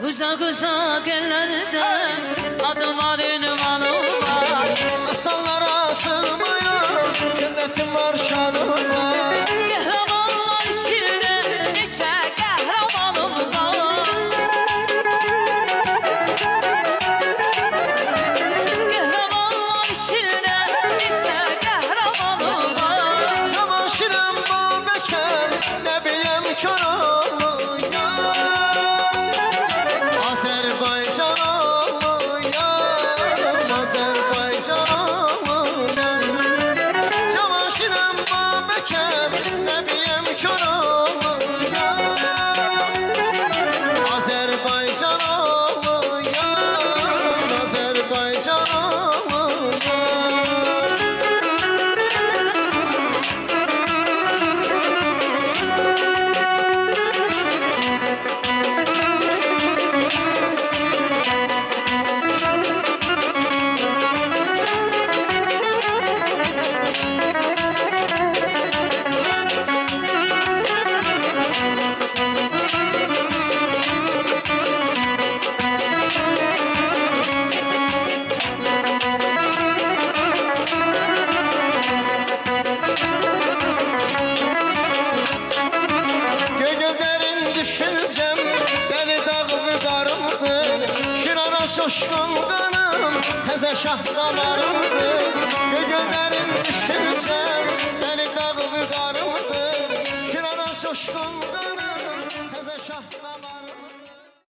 Uzak uzak ellerde adım var ünvanım var. Asallara sığmayan cennetim var, şanım var. Kahramanlar içinde neçe kahramanım var. Kahramanlar içinde neçe kahramanım var. Zaman şirem babeken nebiyem kör olmuyor. Azerbaycan olmuyor, Azerbaycan olmuyor. Zaman şirem babeken nebiyem kör olmuyor. Azerbaycan olmuyor, Azerbaycan olmuyor. Düşüncem deli dağ vüqarımdır. Şirana coşkun qanım təzə şah damarımdır. Gögöllərin düşüncem deli dağ vüqarımdır. Şirana coşkun qanım